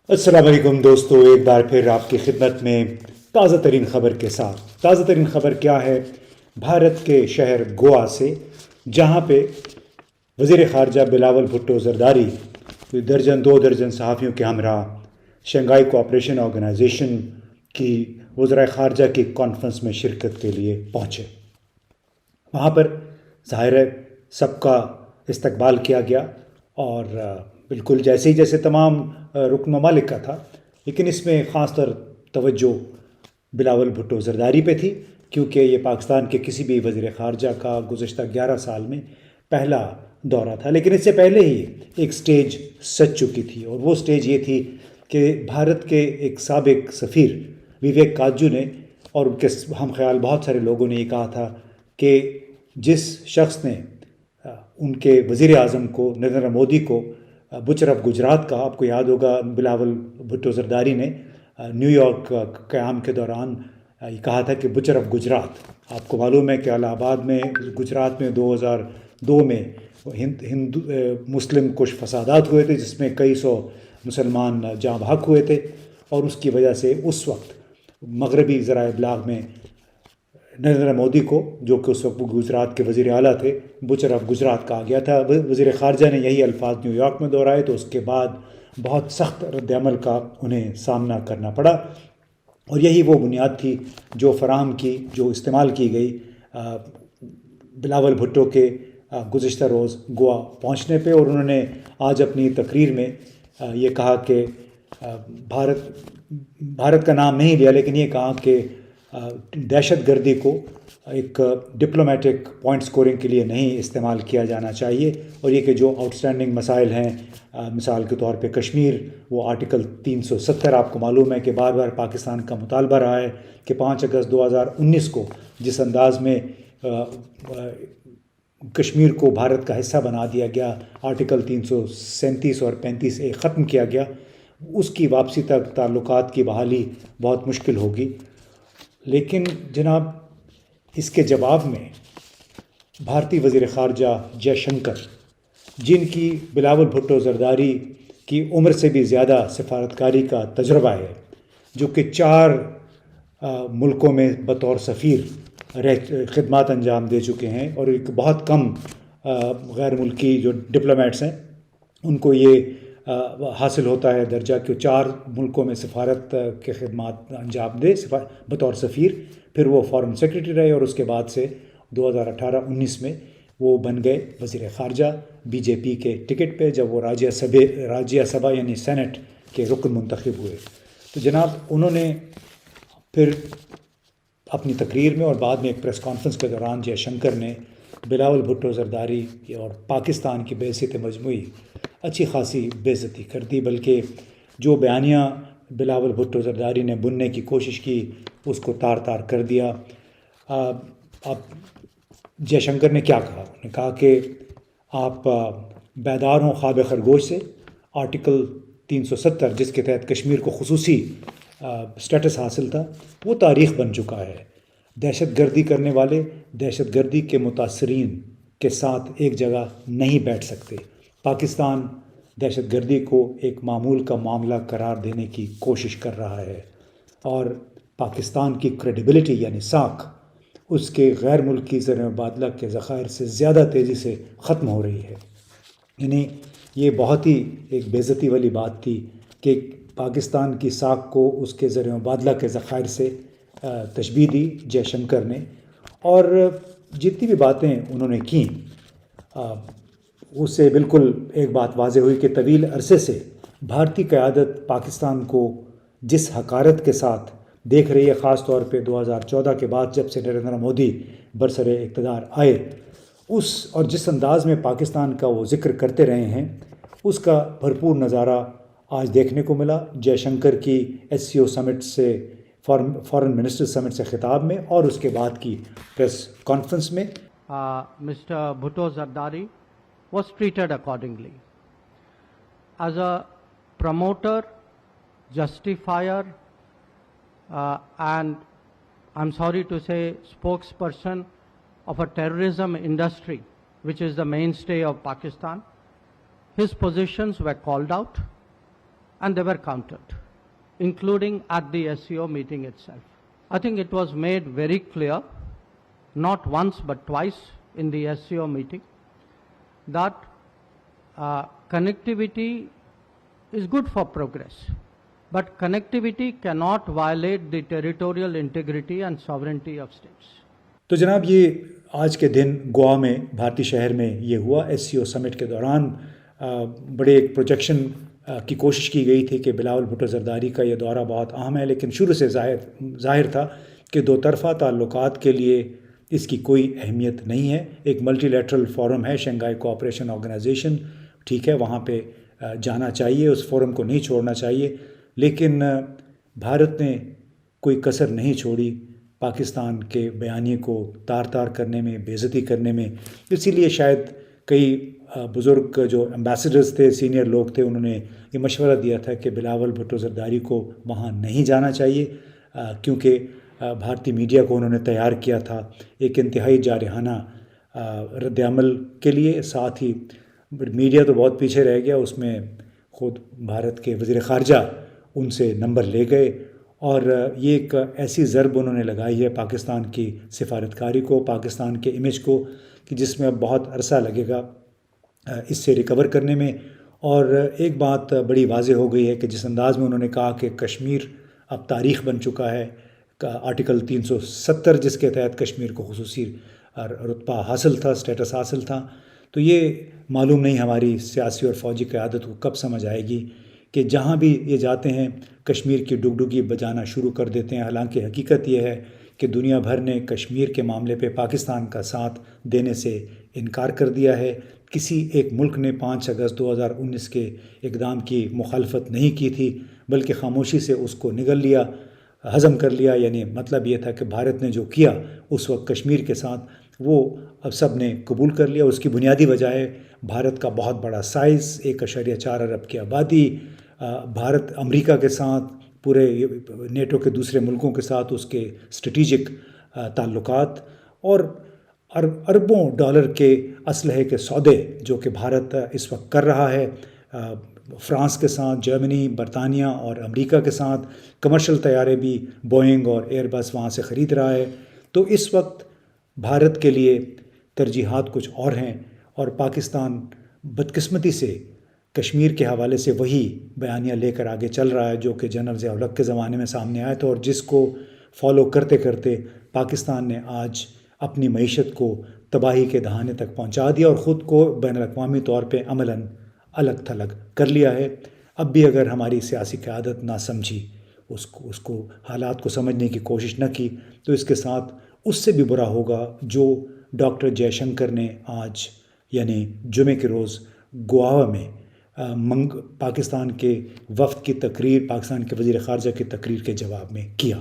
السلام علیکم دوستو، ایک بار پھر آپ کی خدمت میں تازہ ترین خبر کے ساتھ۔ تازہ ترین خبر کیا ہے؟ بھارت کے شہر گوا سے، جہاں پہ وزیر خارجہ بلاول بھٹو زرداری دو درجن صحافیوں کے ہمراہ شنگھائی کوآپریشن آرگنائزیشن کی وزرائے خارجہ کی کانفرنس میں شرکت کے لیے پہنچے۔ وہاں پر ظاہر ہے سب کا استقبال کیا گیا، اور بالکل جیسے تمام رکن ممالک کا تھا، لیکن اس میں خاص طور توجہ بلاول بھٹو زرداری پہ تھی، کیونکہ یہ پاکستان کے کسی بھی وزیر خارجہ کا گزشتہ 11 سال میں پہلا دورہ تھا۔ لیکن اس سے پہلے ہی ایک سٹیج سج چکی تھی، اور وہ سٹیج یہ تھی کہ بھارت کے ایک سابق سفیر وویک کاجو نے اور ان کے ہم خیال بہت سارے لوگوں نے یہ کہا تھا کہ جس شخص نے ان کے وزیر اعظم کو نریندر مودی کو بچر آف گجرات کا، آپ کو یاد ہوگا بلاول بھٹو زرداری نے نیو یارک قیام کے دوران یہ کہا تھا کہ بچر آف گجرات۔ آپ کو معلوم ہے کہ الہ آباد میں گجرات میں 2002 میں ہندو مسلم کچھ فسادات ہوئے تھے، جس میں کئی سو مسلمان جاں بحق ہوئے تھے، اور اس کی وجہ سے اس وقت مغربی ذرائع ابلاغ میں نریندر مودی کو، جو کہ اس وقت گجرات کے وزیر اعلیٰ تھے، بچر آف گجرات کہا گیا تھا۔ وزیر خارجہ نے یہی الفاظ نیو یارک میں دہرائے، تو اس کے بعد بہت سخت رد عمل کا انہیں سامنا کرنا پڑا، اور یہی وہ بنیاد تھی جو فراہم کی، جو استعمال کی گئی بلاول بھٹو کے گزشتہ روز گوا پہنچنے پہ۔ اور انہوں نے آج اپنی تقریر میں یہ کہا کہ بھارت کا نام نہیں لیا، لیکن یہ کہا کہ دہشت گردی کو ایک ڈپلومیٹک پوائنٹ سکورنگ کے لیے نہیں استعمال کیا جانا چاہیے، اور یہ کہ جو آؤٹ اسٹینڈنگ مسائل ہیں، مثال کے طور پہ کشمیر، وہ آرٹیکل 370 آپ کو معلوم ہے کہ بار بار پاکستان کا مطالبہ رہا ہے کہ 5 اگست 2019 کو جس انداز میں کشمیر کو بھارت کا حصہ بنا دیا گیا، آرٹیکل 337 اور 35A ختم کیا گیا، اس کی واپسی تک تعلقات کی بحالی بہت مشکل ہوگی۔ لیکن جناب، اس کے جواب میں بھارتی وزیر خارجہ جے شنکر، جن کی بلاول بھٹو زرداری کی عمر سے بھی زیادہ سفارتکاری کا تجربہ ہے، جو کہ 4 ملکوں میں بطور سفیر خدمات انجام دے چکے ہیں، اور ایک بہت کم غیر ملکی جو ڈپلومیٹس ہیں ان کو یہ حاصل ہوتا ہے درجہ کہ 4 ملکوں میں سفارت کے خدمات انجام دے بطور سفیر۔ پھر وہ فارن سیکرٹری رہے، اور اس کے بعد سے 2018-19 میں وہ بن گئے وزیر خارجہ بی جے پی کے ٹکٹ پہ، جب وہ راجیہ سبھا یعنی سینٹ کے رکن منتخب ہوئے۔ تو جناب، انہوں نے پھر اپنی تقریر میں اور بعد میں ایک پریس کانفرنس کے دوران جے شنکر نے بلاول بھٹو زرداری اور پاکستان کی بحیثیت مجموعی اچھی خاصی بے عزتی کر دی، بلکہ جو بیانیہ بلاول بھٹو زرداری نے بننے کی کوشش کی اس کو تار تار کر دیا۔ اب جے شنکر نے کیا کہا؟ انہوں نے کہا کہ آپ بیدار ہوں خواب خرگوش سے۔ آرٹیکل 370 جس کے تحت کشمیر کو خصوصی سٹیٹس حاصل تھا، وہ تاریخ بن چکا ہے۔ دہشت گردی کرنے والے دہشت گردی کے متاثرین کے ساتھ ایک جگہ نہیں بیٹھ سکتے۔ پاکستان دہشت گردی کو ایک معمول کا معاملہ قرار دینے کی کوشش کر رہا ہے، اور پاکستان کی کریڈیبلٹی یعنی ساکھ اس کے غیر ملکی زر مبادلہ کے ذخائر سے زیادہ تیزی سے ختم ہو رہی ہے۔ یعنی یہ بہت ہی ایک بے عزتی والی بات تھی کہ پاکستان کی ساکھ کو اس کے زر مبادلہ کے ذخائر سے تشبیہ دی جے شنکر نے، اور جتنی بھی باتیں انہوں نے کیں اس سے بالکل ایک بات واضح ہوئی کہ طویل عرصے سے بھارتی قیادت پاکستان کو جس حقارت کے ساتھ دیکھ رہی ہے، خاص طور پہ 2014 کے بعد جب سے نریندر مودی برسر اقتدار آئے، اور جس انداز میں پاکستان کا وہ ذکر کرتے رہے ہیں، اس کا بھرپور نظارہ آج دیکھنے کو ملا جے شنکر کی SCO سمٹ سے، فارن منسٹر سمٹ سے خطاب میں، اور اس کے بعد کی پریس کانفرنس میں۔ Mr. Bhutto Zardari was treated accordingly. As a promoter, justifier, and I'm sorry to say spokesperson of a terrorism industry, which is the mainstay of Pakistan, his positions were called out, and they were countered, including at the SCO meeting itself. I think it was made very clear, not once but twice in the SCO meeting, that connectivity is good for progress, but connectivity cannot violate the territorial integrity and sovereignty of states. تو جناب یہ آج کے دن گوا میں بھارتی شہر میں یہ ہوا SCO سمٹ کے دوران بڑے ایک پروجیکشن کی کوشش کی گئی تھی کہ بلاول بھٹو زرداری کا یہ دورہ بہت اہم ہے، لیکن شروع سے ظاہر تھا کہ دو طرفہ تعلقات کے لیے اس کی کوئی اہمیت نہیں ہے۔ ایک ملٹی لیٹرل فورم ہے شنگھائی کوآپریشن آرگنائزیشن، ٹھیک ہے، وہاں پہ جانا چاہیے، اس فورم کو نہیں چھوڑنا چاہیے، لیکن بھارت نے کوئی کسر نہیں چھوڑی پاکستان کے بیانیے کو تار تار کرنے میں، بے عزتی کرنے میں۔ اسی لیے شاید کئی بزرگ جو امبیسڈرز تھے، سینئر لوگ تھے، انہوں نے یہ مشورہ دیا تھا کہ بلاول بھٹو زرداری کو وہاں نہیں جانا چاہیے، کیونکہ بھارتی میڈیا کو انہوں نے تیار کیا تھا ایک انتہائی جارحانہ رد عمل کے لیے۔ ساتھ ہی میڈیا تو بہت پیچھے رہ گیا، اس میں خود بھارت کے وزیر خارجہ ان سے نمبر لے گئے، اور یہ ایک ایسی ضرب انہوں نے لگائی ہے پاکستان کی سفارتکاری کو، پاکستان کے امیج کو، کہ جس میں اب بہت عرصہ لگے گا اس سے ریکور کرنے میں۔ اور ایک بات بڑی واضح ہو گئی ہے کہ جس انداز میں انہوں نے کہا کہ کشمیر اب تاریخ بن چکا ہے، آرٹیکل 370 جس کے تحت کشمیر کو خصوصی رتبہ حاصل تھا، سٹیٹس حاصل تھا، تو یہ معلوم نہیں ہماری سیاسی اور فوجی قیادت کو کب سمجھ آئے گی کہ جہاں بھی یہ جاتے ہیں کشمیر کی ڈگڈگی بجانا شروع کر دیتے ہیں۔ حالانکہ حقیقت یہ ہے کہ دنیا بھر نے کشمیر کے معاملے پہ پاکستان کا ساتھ دینے سے انکار کر دیا ہے۔ کسی ایک ملک نے 5 اگست 2019 کے اقدام کی مخالفت نہیں کی تھی، بلکہ خاموشی سے اس کو نگل لیا، ہضم کر لیا۔ یعنی مطلب یہ تھا کہ بھارت نے جو کیا اس وقت کشمیر کے ساتھ، وہ اب سب نے قبول کر لیا۔ اس کی بنیادی وجہ ہے بھارت کا بہت بڑا سائز، 1.4 ارب کی آبادی، بھارت امریکہ کے ساتھ، پورے نیٹو کے دوسرے ملکوں کے ساتھ اس کے اسٹریٹجک تعلقات، اور اربوں ڈالر کے اسلحے کے سودے جو کہ بھارت اس وقت کر رہا ہے فرانس کے ساتھ، جرمنی، برطانیہ اور امریکہ کے ساتھ۔ کمرشل طیارے بھی بوئنگ اور ایئر بس وہاں سے خرید رہا ہے۔ تو اس وقت بھارت کے لیے ترجیحات کچھ اور ہیں، اور پاکستان بدقسمتی سے کشمیر کے حوالے سے وہی بیانیہ لے کر آگے چل رہا ہے جو کہ جنرل ضیاء الحق کے زمانے میں سامنے آیا تھا، اور جس کو فالو کرتے کرتے پاکستان نے آج اپنی معیشت کو تباہی کے دہانے تک پہنچا دیا اور خود کو بین الاقوامی طور پہ عملاً الگ تھلگ کر لیا ہے۔ اب بھی اگر ہماری سیاسی قیادت نہ سمجھی، اس کو حالات کو سمجھنے کی کوشش نہ کی، تو اس کے ساتھ اس سے بھی برا ہوگا جو ڈاکٹر جے شنکر نے آج یعنی جمعے کے روز گوا میں پاکستان کے وفد کی تقریر، پاکستان کے وزیر خارجہ کی تقریر کے جواب میں کیا۔